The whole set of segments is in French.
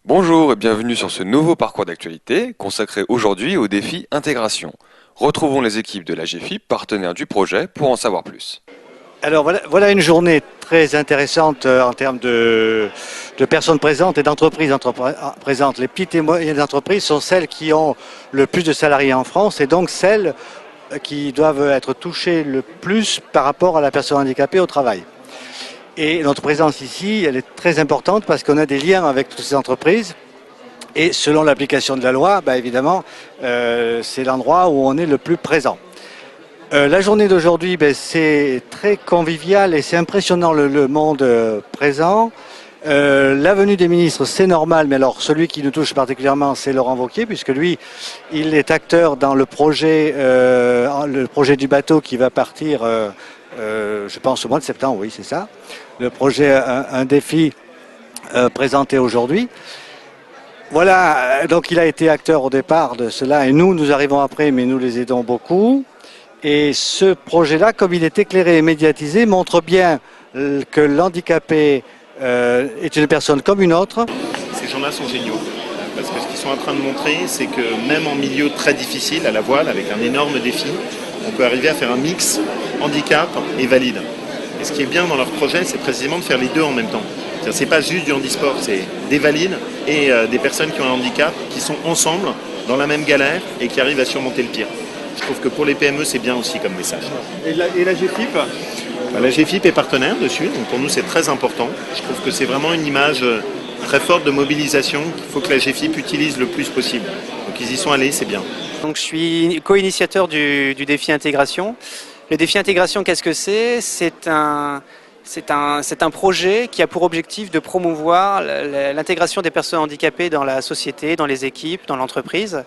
Bonjour et bienvenue sur ce nouveau parcours d'actualité consacré aujourd'hui au défi intégration. Retrouvons les équipes de la GFIP, partenaires du projet, pour en savoir plus. Alors voilà une journée très intéressante en termes de personnes présentes et d'entreprises présentes. Les petites et moyennes entreprises sont celles qui ont le plus de salariés en France et donc celles qui doivent être touchées le plus par rapport à la personne handicapée au travail. Et notre présence ici, elle est très importante parce qu'on a des liens avec toutes ces entreprises. Et selon l'application de la loi, évidemment, c'est l'endroit où on est le plus présent. La journée d'aujourd'hui, c'est très convivial et c'est impressionnant le monde présent. La venue des ministres, c'est normal, mais alors celui qui nous touche particulièrement, c'est Laurent Wauquiez, puisque lui, il est acteur dans le projet du bateau qui va partir, je pense, au mois de septembre, oui, c'est ça. Le projet Un défi présenté aujourd'hui. Voilà, donc il a été acteur au départ de cela, et nous arrivons après, mais nous les aidons beaucoup. Et ce projet-là, comme il est éclairé et médiatisé, montre bien que l'handicapé est une personne comme une autre. Ces gens-là sont géniaux, parce que ce qu'ils sont en train de montrer, c'est que même en milieu très difficile, à la voile, avec un énorme défi, on peut arriver à faire un mix handicap et valide. Et ce qui est bien dans leur projet, c'est précisément de faire les deux en même temps. C'est pas juste du handisport, c'est des valides et des personnes qui ont un handicap qui sont ensemble dans la même galère et qui arrivent à surmonter le pire. Je trouve que pour les PME, c'est bien aussi comme message. Et la GFIP La GFIP est partenaire dessus, donc pour nous c'est très important. Je trouve que c'est vraiment une image très forte de mobilisation qu'il faut que la GFIP utilise le plus possible. Donc ils y sont allés, c'est bien. Donc, je suis co-initiateur du défi intégration. Le défi intégration, qu'est-ce que c'est ? C'est un projet qui a pour objectif de promouvoir l'intégration des personnes handicapées dans la société, dans les équipes, dans l'entreprise.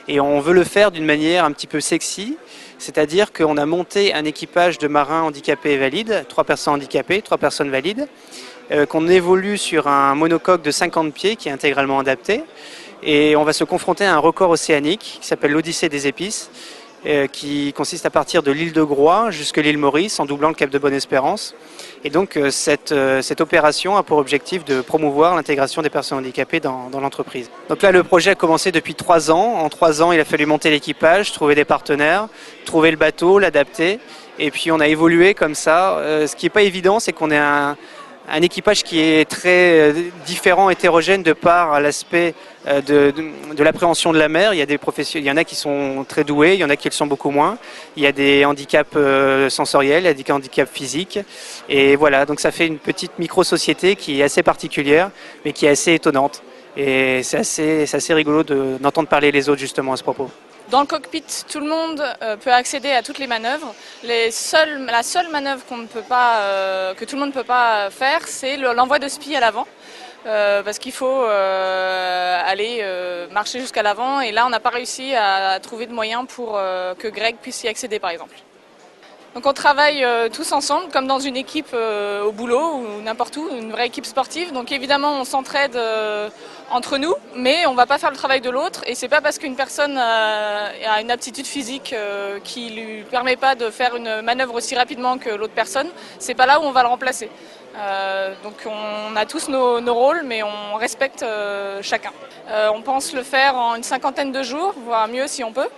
Et on veut le faire d'une manière un petit peu sexy, c'est-à-dire qu'on a monté un équipage de marins handicapés et valides, 3 personnes handicapées, 3 personnes valides, qu'on évolue sur un monocoque de 50 pieds qui est intégralement adapté. Et on va se confronter à un record océanique qui s'appelle l'Odyssée des épices, qui consiste à partir de l'île de Groix jusqu'à l'île Maurice en doublant le cap de Bonne-Espérance. Et donc cette opération a pour objectif de promouvoir l'intégration des personnes handicapées dans l'entreprise. Donc là, le projet a commencé depuis 3 ans. En 3 ans, il a fallu monter l'équipage, trouver des partenaires, trouver le bateau, l'adapter. Et puis on a évolué comme ça. Ce qui n'est pas évident, c'est qu'on est un équipage qui est très différent, hétérogène de par l'aspect de l'appréhension de la mer. Il y en a qui sont très doués, il y en a qui le sont beaucoup moins. Il y a des handicaps sensoriels, il y a des handicaps physiques. Et voilà, donc ça fait une petite micro-société qui est assez particulière, mais qui est assez étonnante. Et c'est assez rigolo d'entendre parler les autres justement à ce propos. Dans le cockpit, tout le monde peut accéder à toutes les manœuvres. La seule manœuvre que tout le monde ne peut pas faire, c'est l'envoi de spi à l'avant. Parce qu'il faut aller marcher jusqu'à l'avant. Et là, on n'a pas réussi à trouver de moyens pour que Greg puisse y accéder, par exemple. Donc on travaille tous ensemble, comme dans une équipe au boulot ou n'importe où, une vraie équipe sportive. Donc évidemment, on s'entraide entre nous, mais on ne va pas faire le travail de l'autre. Et c'est pas parce qu'une personne a une aptitude physique qui lui permet pas de faire une manœuvre aussi rapidement que l'autre personne, c'est pas là où on va le remplacer. Donc on a tous nos rôles, mais on respecte chacun. On pense le faire en une 50aine de jours, voire mieux si on peut.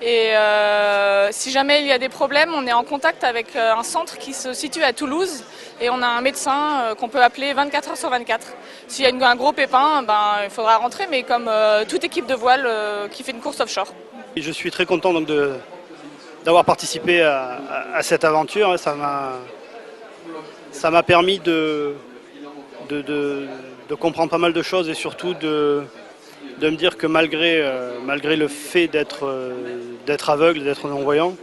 Et si jamais il y a des problèmes, on est en contact avec un centre qui se situe à Toulouse et on a un médecin qu'on peut appeler 24 heures sur 24. S'il y a un gros pépin, il faudra rentrer, mais comme toute équipe de voile qui fait une course offshore. Je suis très content donc, d'avoir participé à cette aventure. Ça m'a permis de comprendre pas mal de choses et surtout de me dire que malgré le fait d'être aveugle, d'être non-voyant,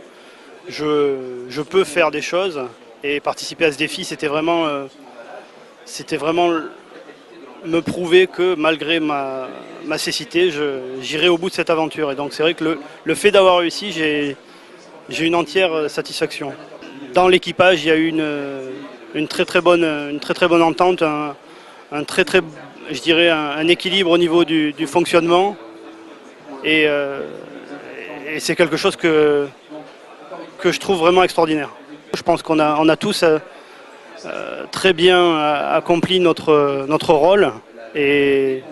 je peux faire des choses et participer à ce défi, c'était vraiment me prouver que malgré ma cécité, j'irai au bout de cette aventure. Et donc c'est vrai que le fait d'avoir réussi, j'ai une entière satisfaction. Dans l'équipage, il y a eu une très très bonne entente, un équilibre au niveau du fonctionnement et c'est quelque chose que je trouve vraiment extraordinaire. Je pense qu'on a tous très bien accompli notre rôle et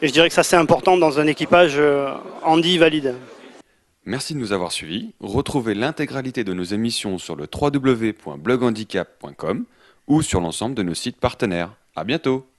Et je dirais que ça c'est important dans un équipage handi valide. Merci de nous avoir suivis. Retrouvez l'intégralité de nos émissions sur le www.bloghandicap.com ou sur l'ensemble de nos sites partenaires. À bientôt!